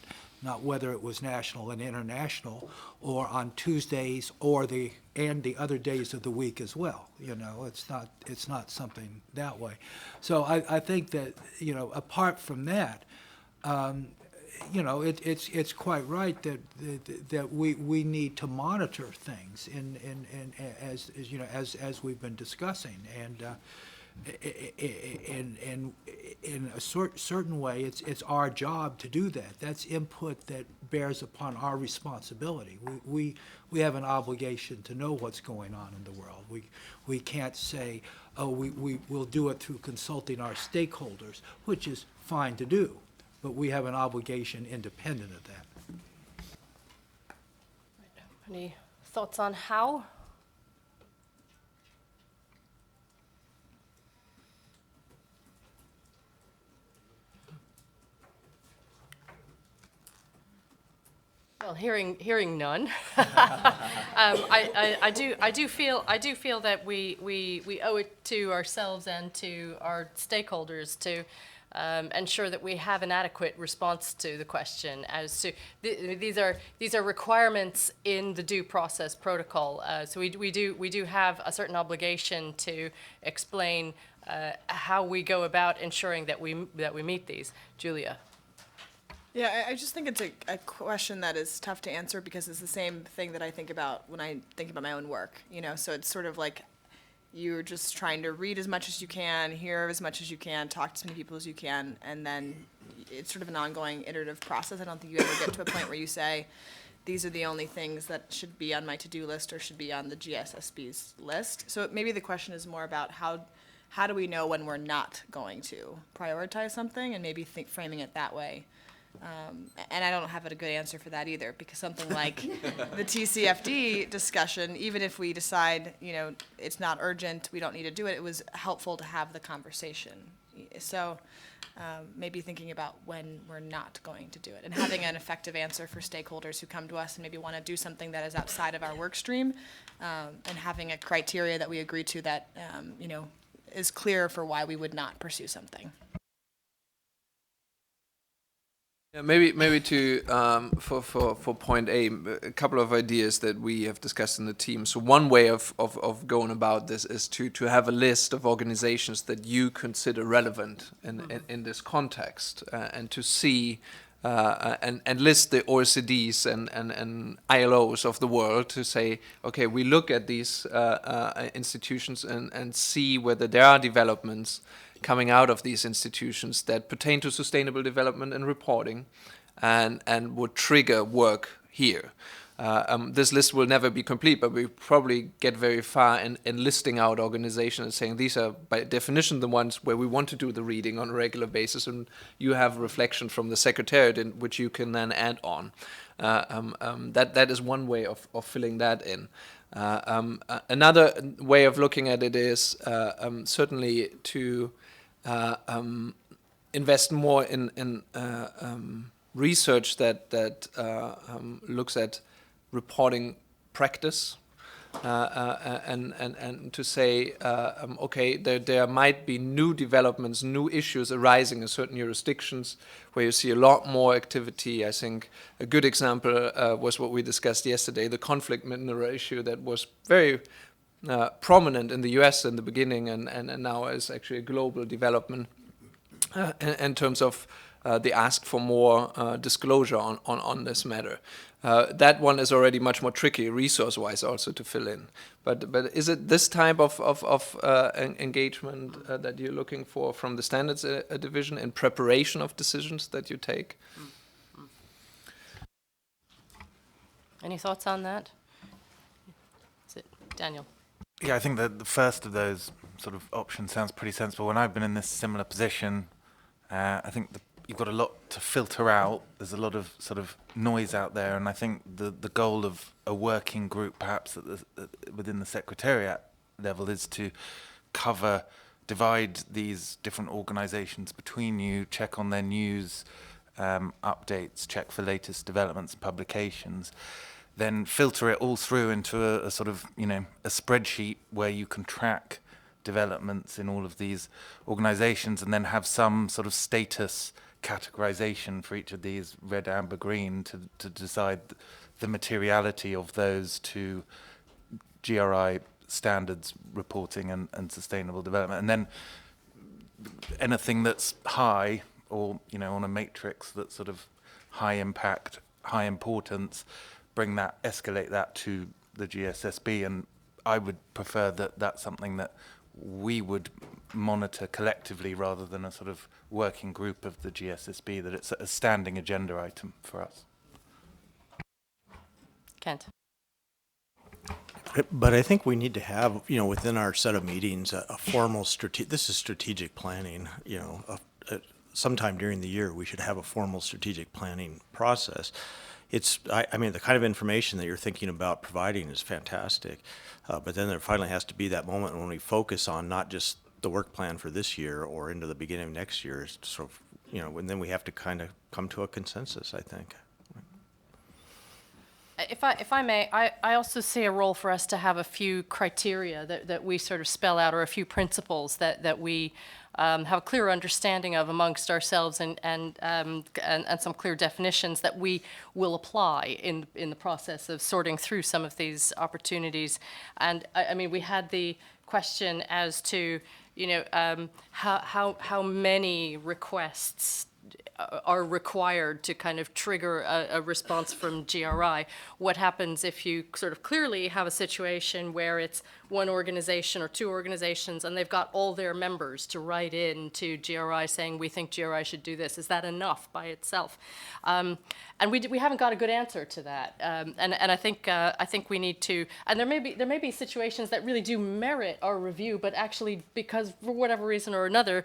whether it was national and international or on Tuesdays or the other days of the week as well. You know, it's not something that way. So I think that, you know, apart from that, you know, it's quite right that we need to monitor things as you know, as we've been discussing, and in a certain way, it's our job to do that. That's input that bears upon our responsibility. We have an obligation to know what's going on in the world. We can't say, oh, we'll do it through consulting our stakeholders, which is fine to do, but we have an obligation independent of that. Any thoughts on how? Well, hearing none, I do feel that we owe it to ourselves and to our stakeholders to ensure that we have an adequate response to the question as to these are requirements in the due process protocol. So we do have a certain obligation to explain how we go about ensuring that we meet these. Julia. Yeah, I just think it's a question that is tough to answer because it's the same thing that I think about when I think about my own work, you know, so it's sort of like you're just trying to read as much as you can, hear as much as you can, talk to as many people as you can, and then it's sort of an ongoing iterative process. I don't think you ever get to a point where you say, these are the only things that should be on my to-do list or should be on the GSSB's list. So maybe the question is more about how do we know when we're not going to prioritize something, and maybe framing it that way And I don't have a good answer for that either, because something like the TCFD discussion, even if we decide, it's not urgent, we don't need to do it, it was helpful to have the conversation. So maybe thinking about when we're not going to do it and having an effective answer for stakeholders who come to us and maybe want to do something that is outside of our work stream, and having a criteria that we agree to that, is clear for why we would not pursue something. Yeah, maybe to for point A, a couple of ideas that we have discussed in the team. So one way of going about this is to have a list of organizations that you consider relevant in this context, and to see and list the OECDs and ILOs of the world, to say, okay, we look at these institutions and see whether there are developments coming out of these institutions that pertain to sustainable development and reporting, and would trigger work here. This list will never be complete, but we probably get very far in listing out organizations and saying these are by definition the ones where we want to do the reading on a regular basis, and you have reflection from the Secretariat in which you can then add on. That is one way of filling that in. Another way of looking at it is certainly to invest more in research that looks at reporting practice, and to say, okay, there might be new developments, new issues arising in certain jurisdictions where you see a lot more activity. I think a good example was what we discussed yesterday, the conflict mineral issue that was very prominent in the US in the beginning, and now is actually a global development in terms of the ask for more disclosure on this matter. That one is already much more tricky, resource-wise, also to fill in. But is it this type of engagement that you're looking for from the standards division in preparation of decisions that you take? Any thoughts on that? Is it Daniel? Yeah, I think that the first of those sort of options sounds pretty sensible. When I've been in this similar position, I think you've got a lot to filter out. There's a lot of sort of noise out there, and I think the goal of a working group, perhaps within the Secretariat level, is to divide these different organisations between you, check on their news updates, check for latest developments and publications, then filter it all through into a sort of, a spreadsheet where you can track developments in all of these organizations, and then have some sort of status categorization for each of these, red, amber, green, to decide the materiality of those to GRI standards reporting and sustainable development. And then anything that's high, or on a matrix that's sort of high impact, high importance, escalate that to the GSSB. And I would prefer that that's something that we would monitor collectively rather than a sort of working group of the GSSB, that it's a standing agenda item for us. Kent? But I think we need to have, within our set of meetings, a formal this is strategic planning, sometime during the year we should have a formal strategic planning process. I mean, the kind of information that you're thinking about providing is fantastic, but then there finally has to be that moment when we focus on not just the work plan for this year or into the beginning of next year, sort of, and then we have to kind of come to a consensus, I think. If I may, I also see a role for us to have a few criteria that we sort of spell out, or a few principles that we have a clear understanding of amongst ourselves, and some clear definitions that we will apply in the process of sorting through some of these opportunities. And I mean, we had the question as to how many requests are required to kind of trigger a response from GRI. What happens if you sort of clearly have a situation where it's one organization or two organizations and they've got all their members to write in to GRI saying, we think GRI should do this? Is that enough by itself? And we haven't got a good answer to that. And I think we need to, and there may be situations that really do merit our review, but actually, because for whatever reason or another,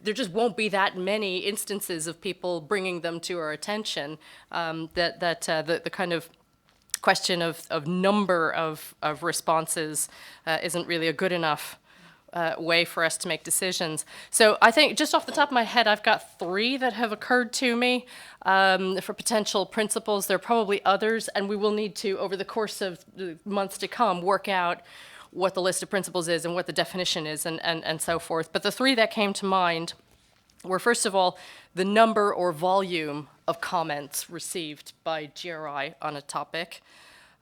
there just won't be that many instances of people bringing them to our attention, the kind of question of number of responses isn't really a good enough way for us to make decisions. So I think just off the top of my head, I've got 3 that have occurred to me for potential principles. There are probably others, and we will need to, over the course of the months to come, work out what the list of principles is and what the definition is and so forth. But the 3 that came to mind were, first of all, the number or volume of comments received by GRI on a topic,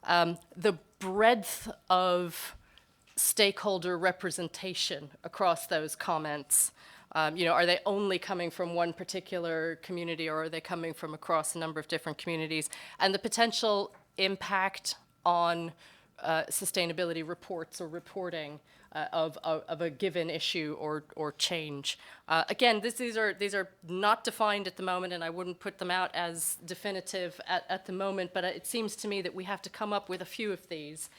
the breadth of stakeholder representation across those comments. Are they only coming from one particular community, or are they coming from across a number of different communities? And the potential impact on sustainability reports or reporting of a given issue or change. Again, these are not defined at the moment, and I wouldn't put them out as definitive at the moment, but it seems to me that we have to come up with a few of these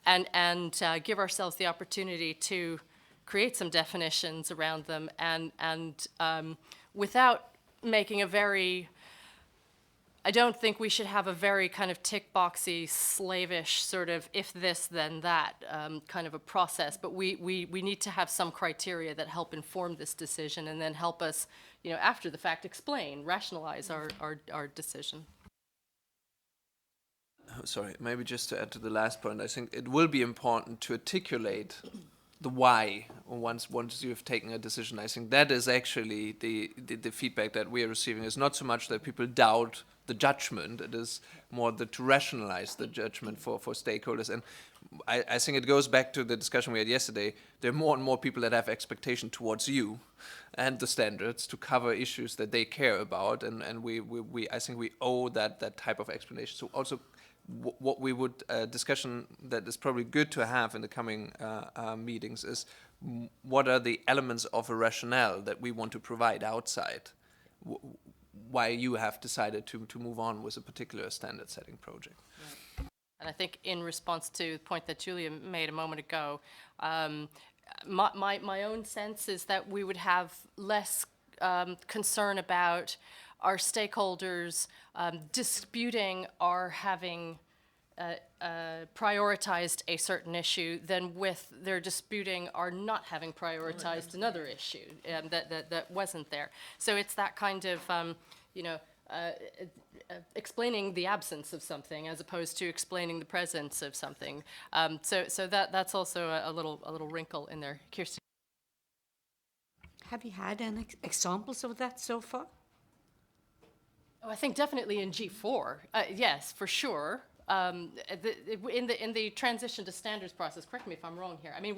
and give ourselves the opportunity to create some definitions around them, and without making a very, I don't think we should have a very kind of tick-boxy, slavish sort of if this, then that kind of a process, but we need to have some criteria that help inform this decision and then help us, after the fact, explain, rationalize our decision. Sorry, maybe just to add to the last point, I think it will be important to articulate the why once you have taken a decision. I think that is actually the feedback that we are receiving. Is not so much that people doubt the judgment, it is more to rationalize the judgment for stakeholders. And I think it goes back to the discussion we had yesterday. There are more and more people that have expectation towards you and the standards to cover issues that they care about, and I think we owe that type of explanation. So also what we would, discussion that is probably good to have in the coming meetings is what are the elements of a rationale that we want to provide outside, why you have decided to move on with a particular standard setting project. Right. And I think in response to the point that Julia made a moment ago, my own sense is that we would have less concern about our stakeholders disputing or having prioritized a certain issue than with their disputing or not having prioritized another issue that wasn't there. So it's that kind of, explaining the absence of something as opposed to explaining the presence of something. So that's also a little wrinkle in there. Kirsten? Have you had any examples of that so far? Oh, I think definitely in G4, yes, for sure. In the transition to standards process, correct me if I'm wrong here. I mean,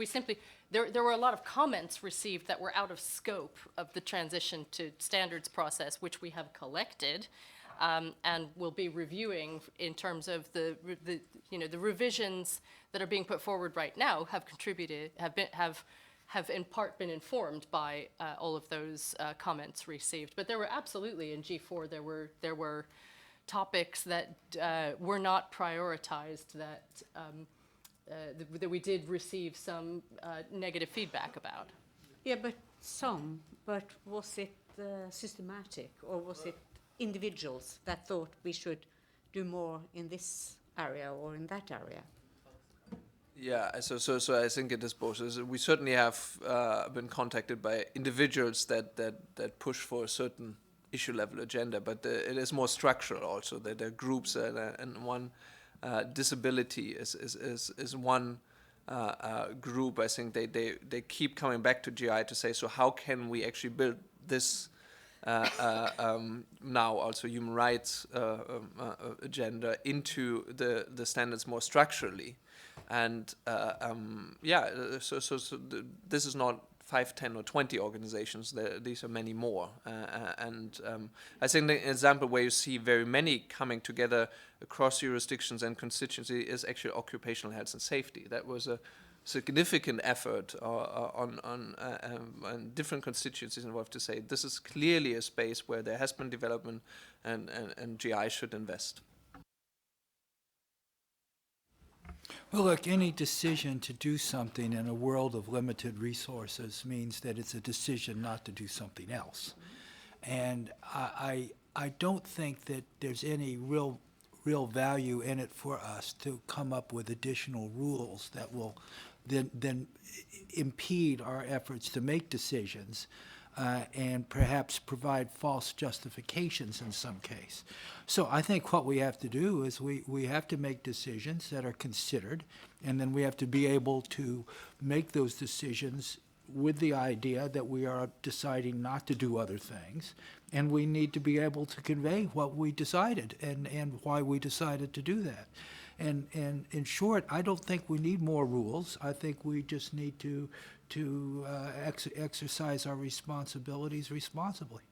there were a lot of comments received that were out of scope of the transition to standards process, which we have collected, and will be reviewing in terms of the revisions that are being put forward right now have in part been informed by all of those comments received. But there were absolutely in G4 there were topics that were not prioritized that we did receive some negative feedback about. Yeah, but was it systematic, or was it individuals that thought we should do more in this area or in that area? Yeah, so I think it is both. We certainly have been contacted by individuals that push for a certain issue level agenda, but it is more structural also. That there are groups and one disability is one group. I think they keep coming back to GI to say, so how can we actually build this now also human rights agenda into the standards more structurally. And so this is not 5, 10, or 20 organizations. These are many more. I think the example where you see very many coming together across jurisdictions and constituency is actually occupational health and safety. That was a significant effort on different constituencies involved to say this is clearly a space where there has been development and GI should invest. Well, look, any decision to do something in a world of limited resources means that it's a decision not to do something else. And I don't think that there's any real value in it for us to come up with additional rules that will then impede our efforts to make decisions and perhaps provide false justifications in some case. So I think what we have to do is we have to make decisions that are considered, and then we have to be able to make those decisions with the idea that we are deciding not to do other things, and we need to be able to convey what we decided and why we decided to do that. And in short, I don't think we need more rules. I think we just need to exercise our responsibilities responsibly.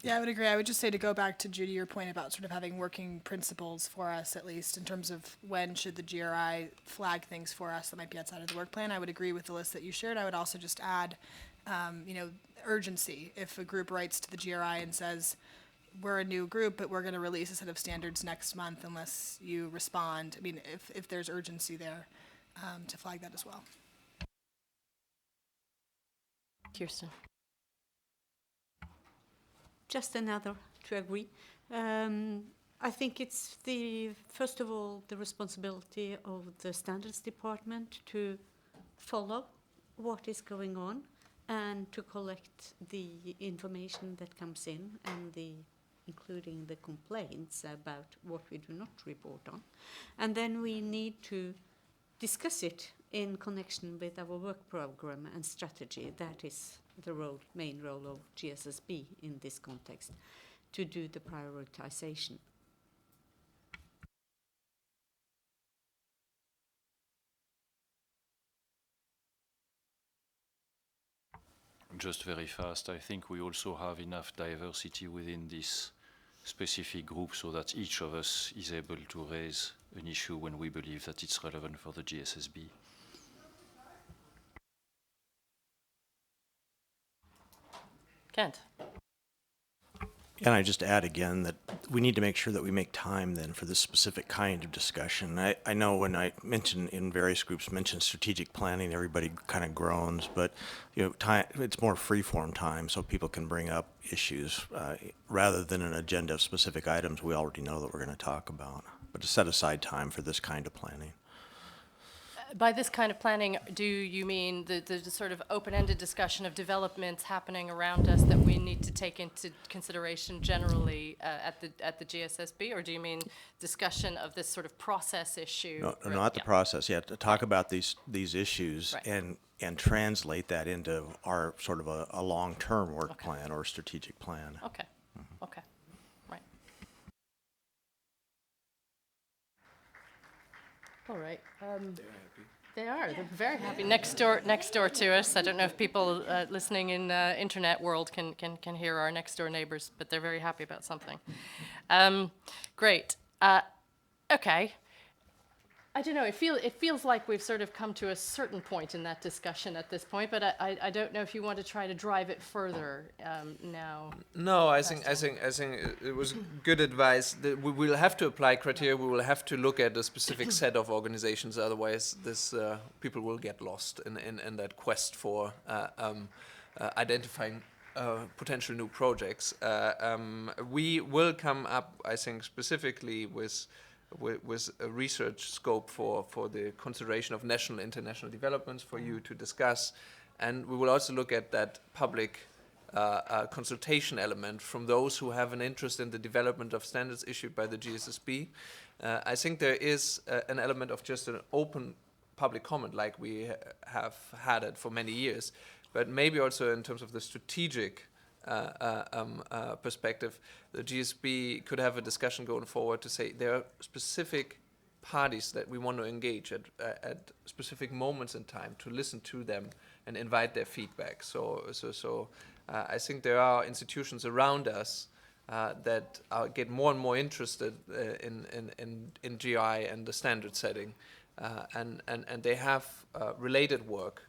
Yeah, I would agree. I would just say, to go back to Judy, your point about sort of having working principles for us, at least in terms of when should the GRI flag things for us that might be outside of the work plan. I would agree with the list that you shared. I would also just add, urgency. If a group writes to the GRI and says, we're a new group, but we're going to release a set of standards next month unless you respond. I mean, if there's urgency there, to flag that as well. Kirsten. Just another to agree. I think it's first of all, the responsibility of the standards department to follow what is going on and to collect the information that comes in and including the complaints about what we do not report on. And then we need to discuss it in connection with our work program and strategy. That is the main role of GSSB in this context, to do the prioritization. Just very fast, I think we also have enough diversity within this specific group so that each of us is able to raise an issue when we believe that it's relevant for the GSSB. Kent. And I just add again that we need to make sure that we make time then for this specific kind of discussion. I know when I mention in various groups, mention strategic planning, everybody kind of groans, but time, it's more free-form time so people can bring up issues rather than an agenda of specific items we already know that we're going to talk about. But to set aside time for this kind of planning. By this kind of planning, do you mean the sort of open-ended discussion of developments happening around us that we need to take into consideration generally at the GSSB, or do you mean discussion of this sort of process issue? No, not the process. Yeah, to talk about these issues right. and translate that into our sort of a long-term work plan or strategic plan. Okay. Okay. Right. All right. They are. They're very happy. Next door to us. I don't know if people listening in the internet world can hear our next door neighbors, but they're very happy about something. Great. Okay. I don't know. It feels like we've sort of come to a certain point in that discussion at this point, but I don't know if you want to try to drive it further now. No, I think it was good advice. We will have to apply criteria. We will have to look at a specific set of organizations. Otherwise, this people will get lost in that quest for identifying potential new projects. We will come up, I think, specifically with a research scope for the consideration of national and international developments for you to discuss. And we will also look at that public consultation element from those who have an interest in the development of standards issued by the GSSB. I think there is an element of just an open public comment like we have had it for many years, but maybe also in terms of the strategic perspective, the GSB could have a discussion going forward to say there are specific parties that we want to engage at specific moments in time to listen to them and invite their feedback. So I think there are institutions around us that get more and more interested in GI and the standard setting, and they have related work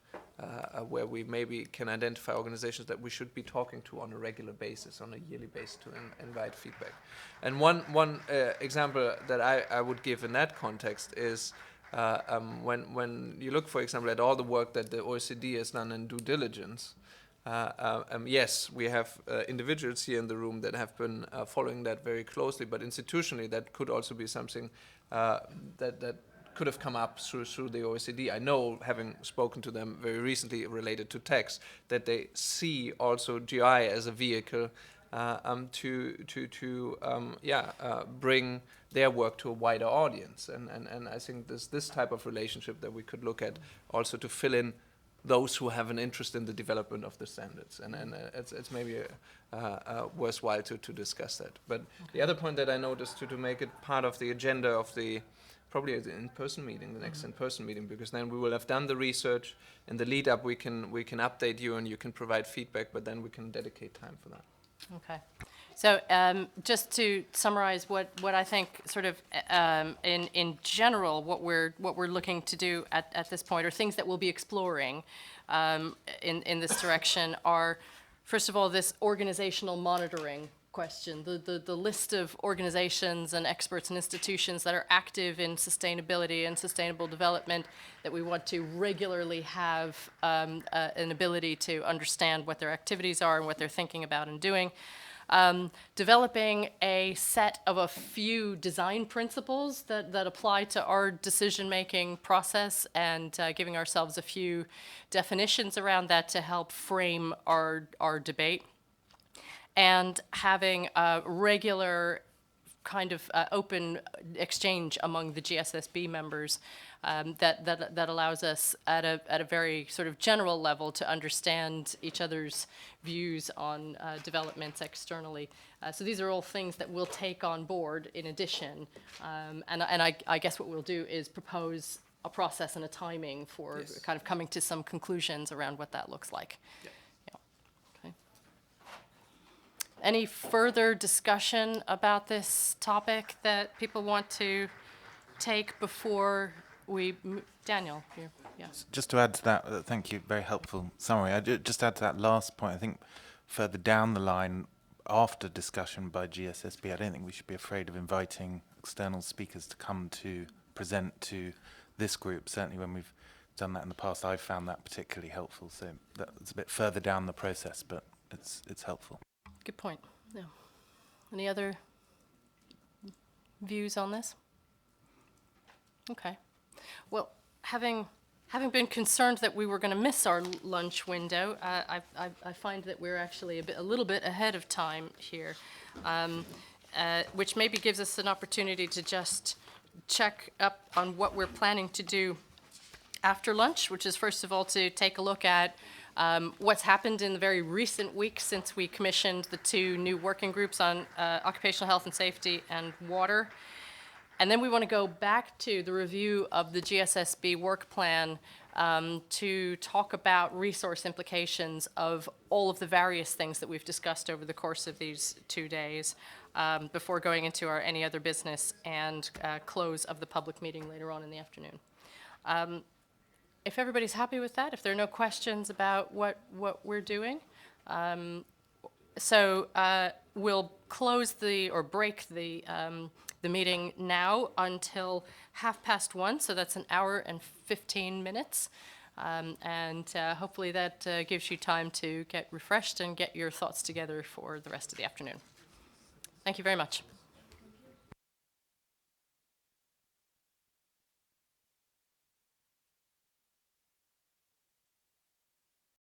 where we maybe can identify organizations that we should be talking to on a regular basis, on a yearly basis, to invite feedback. And one example that I would give in that context is when you look, for example, at all the work that the OECD has done in due diligence. Yes, we have individuals here in the room that have been following that very closely, but institutionally that could also be something that could have come up through the OECD. I know, having spoken to them very recently related to tax, that they see also GI as a vehicle to bring their work to a wider audience. And I think this type of relationship that we could look at also to fill in those who have an interest in the development of the standards. And it's maybe worthwhile to discuss that. But the other point that I noticed to make it part of the agenda of the probably the in-person meeting, the next in-person meeting, because then we will have done the research. In the lead up, we can update you and you can provide feedback, but then we can dedicate time for that. Okay. So just to summarize what I think sort of in general what we're looking to do at this point, or things that we'll be exploring in this direction, are first of all this organizational monitoring question, the list of organizations and experts and institutions that are active in sustainability and sustainable development that we want to regularly have an ability to understand what their activities are and what they're thinking about and doing. Developing a set of a few design principles that apply to our decision-making process, and giving ourselves a few definitions around that to help frame our debate. And having a regular kind of open exchange among the GSSB members that allows us at a very sort of general level to understand each other's views on developments externally. So these are all things that we'll take on board in addition. And I guess what we'll do is propose a process and a timing for kind of coming to some conclusions around what that looks like. Yeah. Any further discussion about this topic that people want to take before we Daniel, yes. Just to add to that, thank you, very helpful summary. Just add to that last point, I think further down the line, after discussion by GSSB, I don't think we should be afraid of inviting external speakers to come to present to this group. Certainly when we've done that in the past, I've found that particularly helpful. So that's a bit further down the process, but it's helpful. Good point. Yeah. Any other views on this? Okay. Well, having been concerned that we were going to miss our lunch window, I find that we're actually a little bit ahead of time here, which maybe gives us an opportunity to just check up on what we're planning to do after lunch, which is first of all to take a look at what's happened in the very recent weeks since we commissioned the 2 new working groups on occupational health and safety and water. And then we want to go back to the review of the GSSB work plan to talk about resource implications of all of the various things that we've discussed over the course of these 2 days before going into our any other business and close of the public meeting later on in the afternoon. If everybody's happy with that, if there are no questions about what we're doing, we'll close or break the meeting now until 1:30. So that's an hour and 15 minutes, and hopefully that gives you time to get refreshed and get your thoughts together for the rest of the afternoon. Thank you very much.